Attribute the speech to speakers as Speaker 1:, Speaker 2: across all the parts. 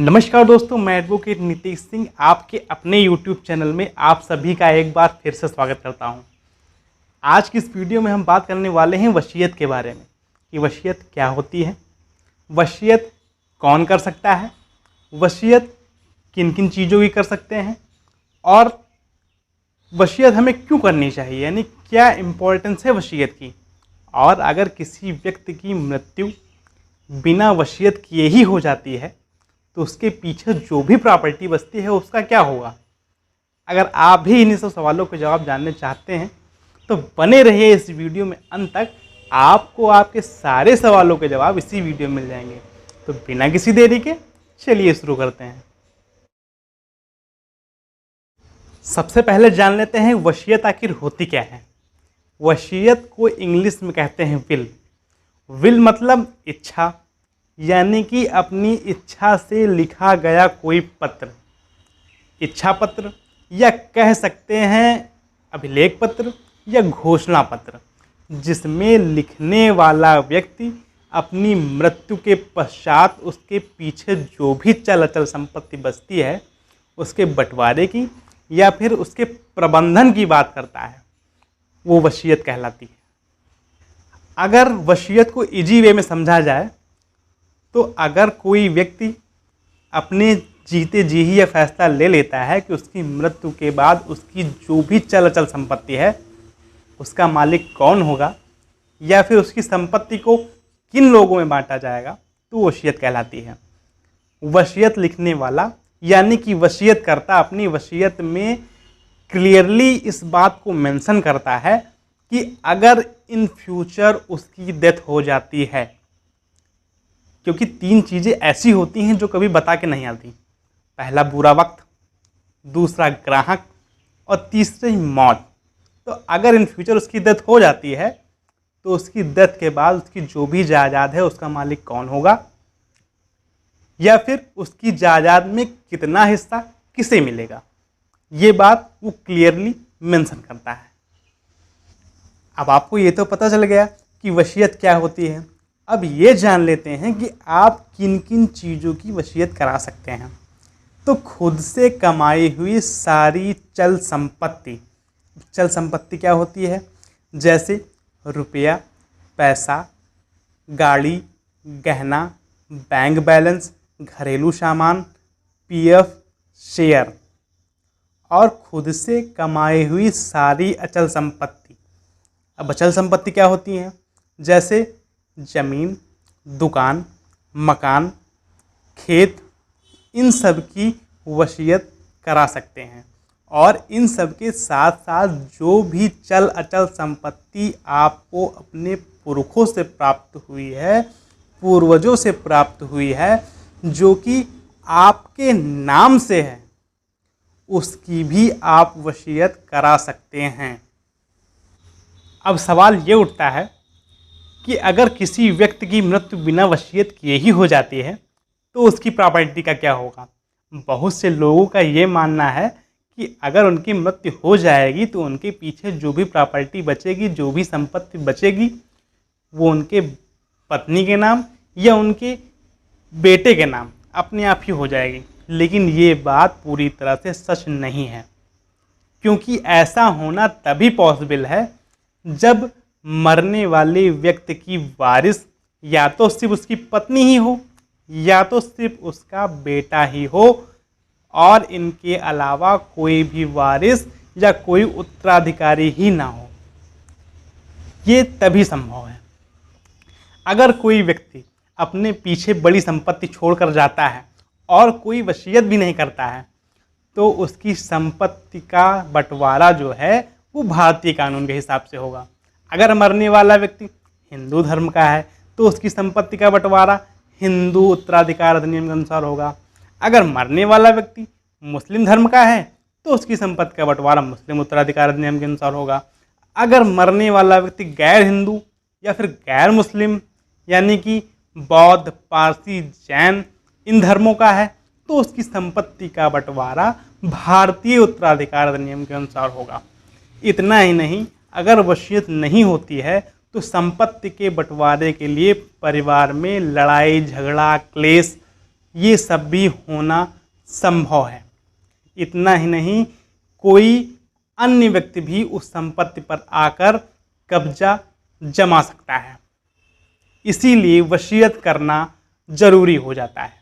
Speaker 1: नमस्कार दोस्तों, मैं एडवोकेट नीतीश सिंह आपके अपने YouTube चैनल में आप सभी का एक बार फिर से स्वागत करता हूं। आज की इस वीडियो में हम बात करने वाले हैं वसीयत के बारे में कि वसीयत क्या होती है, वसीयत कौन कर सकता है, वसीयत किन किन चीज़ों की कर सकते हैं और वसीयत हमें क्यों करनी चाहिए, यानी क्या इम्पोर्टेंस है वसीयत की। और अगर किसी व्यक्ति की मृत्यु बिना वसीयत किए ही हो जाती है तो उसके पीछे जो भी प्रॉपर्टी बचती है उसका क्या होगा। अगर आप भी इन्हीं सब सवालों के जवाब जानने चाहते हैं तो बने रहिए इस वीडियो में अंत तक। आपको आपके सारे सवालों के जवाब इसी वीडियो में मिल जाएंगे। तो बिना किसी देरी के चलिए शुरू करते हैं। सबसे पहले जान लेते हैं वसीयत आखिर होती क्या है। वसीयत को इंग्लिश में कहते हैं विल। विल मतलब इच्छा, यानी कि अपनी इच्छा से लिखा गया कोई पत्र, इच्छा पत्र या कह सकते हैं अभिलेख पत्र या घोषणा पत्र, जिसमें लिखने वाला व्यक्ति अपनी मृत्यु के पश्चात उसके पीछे जो भी चल अचल संपत्ति बचती है उसके बंटवारे की या फिर उसके प्रबंधन की बात करता है, वो वसीयत कहलाती है। अगर वसीयत को इजी वे में समझा जाए तो अगर कोई व्यक्ति अपने जीते जी ही यह फैसला ले लेता है कि उसकी मृत्यु के बाद उसकी जो भी चल अचल संपत्ति है उसका मालिक कौन होगा या फिर उसकी संपत्ति को किन लोगों में बांटा जाएगा, तो वसीयत कहलाती है। वसीयत लिखने वाला यानी कि वसीयतकर्ता अपनी वसीयत में क्लियरली इस बात को मेंशन करता है कि अगर इन फ्यूचर उसकी डेथ हो जाती है, क्योंकि 3 चीज़ें ऐसी होती हैं जो कभी बता के नहीं आती। पहला बुरा वक्त, दूसरा ग्राहक और तीसरी मौत। तो अगर इन फ्यूचर उसकी डेथ हो जाती है तो उसकी डेथ के बाद उसकी जो भी जायदाद है उसका मालिक कौन होगा या फिर उसकी जायदाद में कितना हिस्सा किसे मिलेगा, ये बात वो क्लियरली मेंशन करता है। अब आपको ये तो पता चल गया कि वसीयत क्या होती है। अब ये जान लेते हैं कि आप किन किन चीज़ों की वसीयत करा सकते हैं। तो खुद से कमाई हुई सारी चल संपत्ति, चल संपत्ति क्या होती है, जैसे रुपया, पैसा, गाड़ी, गहना, बैंक बैलेंस, घरेलू सामान, पीएफ, शेयर और खुद से कमाई हुई सारी अचल संपत्ति। अब अचल संपत्ति क्या होती हैं, जैसे ज़मीन, दुकान, मकान, खेत, इन सब की वसीयत करा सकते हैं। और इन सब के साथ साथ जो भी चल अचल संपत्ति आपको अपने पुरखों से प्राप्त हुई है, पूर्वजों से प्राप्त हुई है, जो कि आपके नाम से है, उसकी भी आप वसीयत करा सकते हैं। अब सवाल ये उठता है कि अगर किसी व्यक्ति की मृत्यु बिना वसीयत किए ही हो जाती है तो उसकी प्रॉपर्टी का क्या होगा। बहुत से लोगों का ये मानना है कि अगर उनकी मृत्यु हो जाएगी तो उनके पीछे जो भी प्रॉपर्टी बचेगी, जो भी संपत्ति बचेगी, वो उनके पत्नी के नाम या उनके बेटे के नाम अपने आप ही हो जाएगी। लेकिन ये बात पूरी तरह से सच नहीं है, क्योंकि ऐसा होना तभी पॉसिबल है जब मरने वाले व्यक्ति की वारिस या तो सिर्फ उसकी पत्नी ही हो या तो सिर्फ उसका बेटा ही हो और इनके अलावा कोई भी वारिस या कोई उत्तराधिकारी ही ना हो। ये तभी संभव है। अगर कोई व्यक्ति अपने पीछे बड़ी संपत्ति छोड़कर जाता है और कोई वसीयत भी नहीं करता है तो उसकी संपत्ति का बंटवारा जो है वो भारतीय कानून के हिसाब से होगा। अगर मरने वाला व्यक्ति हिंदू धर्म का है तो उसकी संपत्ति का बंटवारा हिंदू उत्तराधिकार अधिनियम के अनुसार होगा। अगर मरने वाला व्यक्ति मुस्लिम धर्म का है तो उसकी संपत्ति का बंटवारा मुस्लिम उत्तराधिकार अधिनियम के अनुसार होगा। अगर मरने वाला व्यक्ति गैर हिंदू या फिर गैर मुस्लिम यानी कि बौद्ध, पारसी, जैन इन धर्मों का है तो उसकी संपत्ति का बंटवारा भारतीय उत्तराधिकार अधिनियम के अनुसार होगा। इतना ही नहीं, अगर वसीयत नहीं होती है तो संपत्ति के बंटवारे के लिए परिवार में लड़ाई झगड़ा क्लेश ये सब भी होना संभव है। इतना ही नहीं, कोई अन्य व्यक्ति भी उस संपत्ति पर आकर कब्जा जमा सकता है। इसीलिए वसीयत करना जरूरी हो जाता है,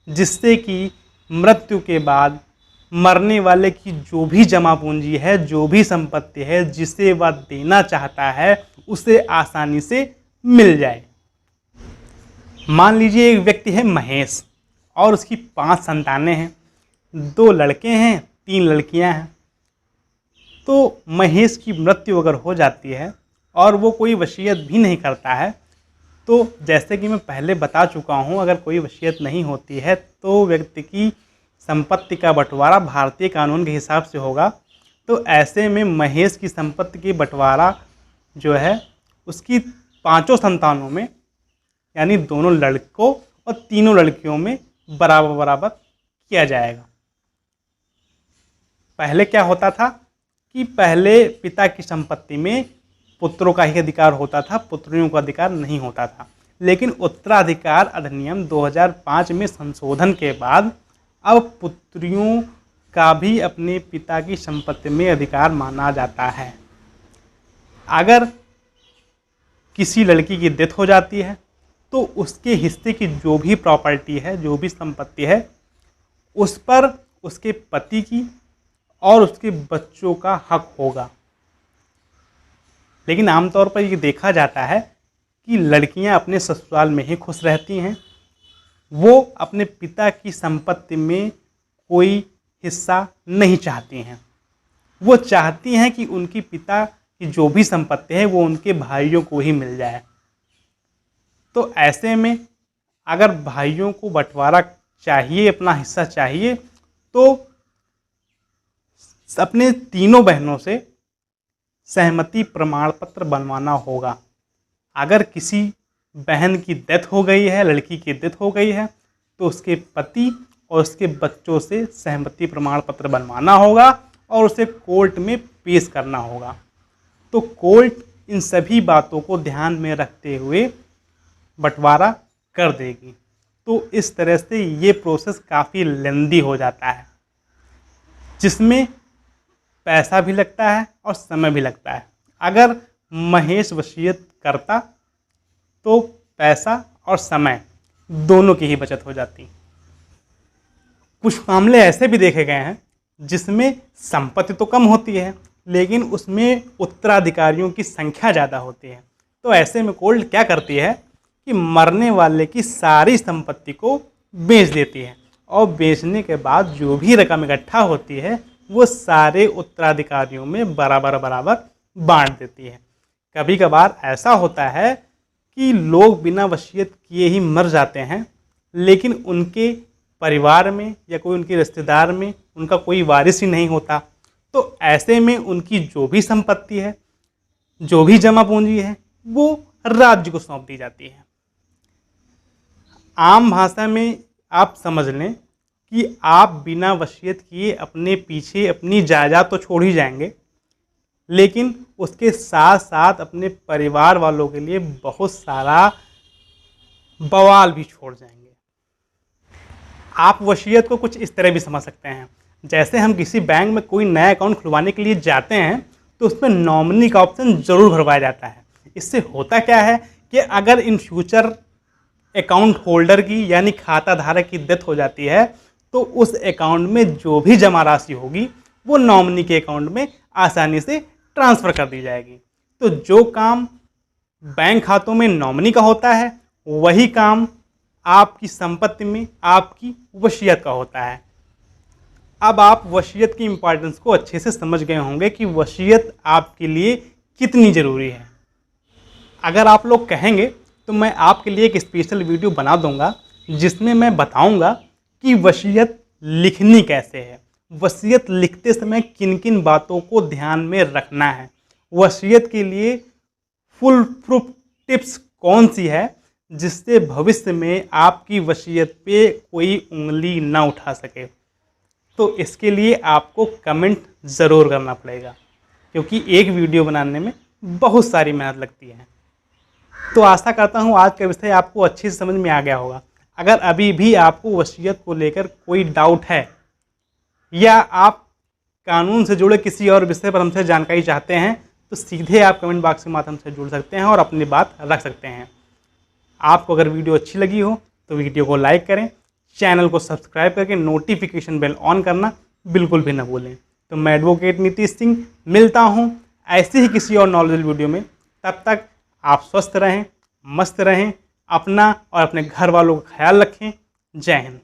Speaker 1: जिससे कि मृत्यु के बाद मरने वाले की जो भी जमा पूंजी है, जो भी संपत्ति है, जिसे वह देना चाहता है, उसे आसानी से मिल जाए। मान लीजिए एक व्यक्ति है महेश और उसकी 5 संतानें हैं, 2 लड़के हैं, 3 लड़कियां हैं। तो महेश की मृत्यु अगर हो जाती है और वो कोई वसीयत भी नहीं करता है, तो जैसे कि मैं पहले बता चुका हूँ, अगर कोई वसीयत नहीं होती है तो व्यक्ति की संपत्ति का बंटवारा भारतीय कानून के हिसाब से होगा। तो ऐसे में महेश की संपत्ति की बंटवारा जो है उसकी 5 संतानों में, यानी दोनों लड़कों और तीनों लड़कियों में बराबर बराबर किया जाएगा। पहले क्या होता था कि पहले पिता की संपत्ति में पुत्रों का ही अधिकार होता था, पुत्रियों का अधिकार नहीं होता था। लेकिन उत्तराधिकार अधिनियम 2005 में संशोधन के बाद अब पुत्रियों का भी अपने पिता की संपत्ति में अधिकार माना जाता है। अगर किसी लड़की की डेथ हो जाती है तो उसके हिस्से की जो भी प्रॉपर्टी है, जो भी संपत्ति है, उस पर उसके पति की और उसके बच्चों का हक होगा। लेकिन आमतौर पर ये देखा जाता है कि लड़कियां अपने ससुराल में ही खुश रहती हैं, वो अपने पिता की संपत्ति में कोई हिस्सा नहीं चाहती हैं। वो चाहती हैं कि उनकी पिता की जो भी संपत्ति है वो उनके भाइयों को ही मिल जाए। तो ऐसे में अगर भाइयों को बंटवारा चाहिए, अपना हिस्सा चाहिए, तो अपने तीनों बहनों से सहमति प्रमाण पत्र बनवाना होगा। अगर किसी बहन की डेथ हो गई है, लड़की की डेथ हो गई है, तो उसके पति और उसके बच्चों से सहमति प्रमाण पत्र बनवाना होगा और उसे कोर्ट में पेश करना होगा। तो कोर्ट इन सभी बातों को ध्यान में रखते हुए बंटवारा कर देगी। तो इस तरह से ये प्रोसेस काफ़ी लेंदी हो जाता है, जिसमें पैसा भी लगता है और समय भी लगता है। अगर महेश वसीयत करता तो पैसा और समय दोनों की ही बचत हो जाती। कुछ मामले ऐसे भी देखे गए हैं जिसमें संपत्ति तो कम होती है लेकिन उसमें उत्तराधिकारियों की संख्या ज़्यादा होती है। तो ऐसे में कोर्ट क्या करती है कि मरने वाले की सारी संपत्ति को बेच देती है और बेचने के बाद जो भी रकम इकट्ठा होती है वो सारे उत्तराधिकारियों में बराबर बराबर बांट देती है। कभी कभार ऐसा होता है कि लोग बिना वसीयत किए ही मर जाते हैं, लेकिन उनके परिवार में या कोई उनके रिश्तेदार में उनका कोई वारिस ही नहीं होता। तो ऐसे में उनकी जो भी संपत्ति है, जो भी जमा पूंजी है, वो राज्य को सौंप दी जाती है। आम भाषा में आप समझ लें कि आप बिना वसीयत किए अपने पीछे अपनी जायदाद तो छोड़ ही जाएंगे, लेकिन उसके साथ साथ अपने परिवार वालों के लिए बहुत सारा बवाल भी छोड़ जाएंगे। आप वसीयत को कुछ इस तरह भी समझ सकते हैं, जैसे हम किसी बैंक में कोई नया अकाउंट खुलवाने के लिए जाते हैं तो उसमें नॉमिनी का ऑप्शन ज़रूर भरवाया जाता है। इससे होता क्या है कि अगर इन फ्यूचर अकाउंट होल्डर की यानी खाता धारक की डेथ हो जाती है तो उस अकाउंट में जो भी जमा राशि होगी वो नॉमिनी के अकाउंट में आसानी से ट्रांसफ़र कर दी जाएगी। तो जो काम बैंक खातों में नॉमिनी का होता है वही काम आपकी संपत्ति में आपकी वसीयत का होता है। अब आप वसीयत की इम्पोर्टेंस को अच्छे से समझ गए होंगे कि वसीयत आपके लिए कितनी ज़रूरी है। अगर आप लोग कहेंगे तो मैं आपके लिए एक स्पेशल वीडियो बना दूंगा जिसमें मैं बताऊंगा कि वसीयत लिखनी कैसे है, वसीयत लिखते समय किन किन बातों को ध्यान में रखना है, वसीयत के लिए फुल प्रूफ टिप्स कौन सी है जिससे भविष्य में आपकी वसीयत पे कोई उंगली ना उठा सके। तो इसके लिए आपको कमेंट ज़रूर करना पड़ेगा, क्योंकि एक वीडियो बनाने में बहुत सारी मेहनत लगती है। तो आशा करता हूँ आज का विषय आपको अच्छे से समझ में आ गया होगा। अगर अभी भी आपको वसीयत को लेकर कोई डाउट है या आप कानून से जुड़े किसी और विषय पर हमसे जानकारी चाहते हैं तो सीधे आप कमेंट बॉक्स के माध्यम से जुड़ सकते हैं और अपनी बात रख सकते हैं। आपको अगर वीडियो अच्छी लगी हो तो वीडियो को लाइक करें, चैनल को सब्सक्राइब करके नोटिफिकेशन बेल ऑन करना बिल्कुल भी ना भूलें। तो मैं एडवोकेट नीतीश सिंह मिलता हूँ ऐसे ही किसी और नॉलेजेबल वीडियो में। तब तक आप स्वस्थ रहें, मस्त रहें, अपना और अपने घर वालों का ख्याल रखें। जय हिंद।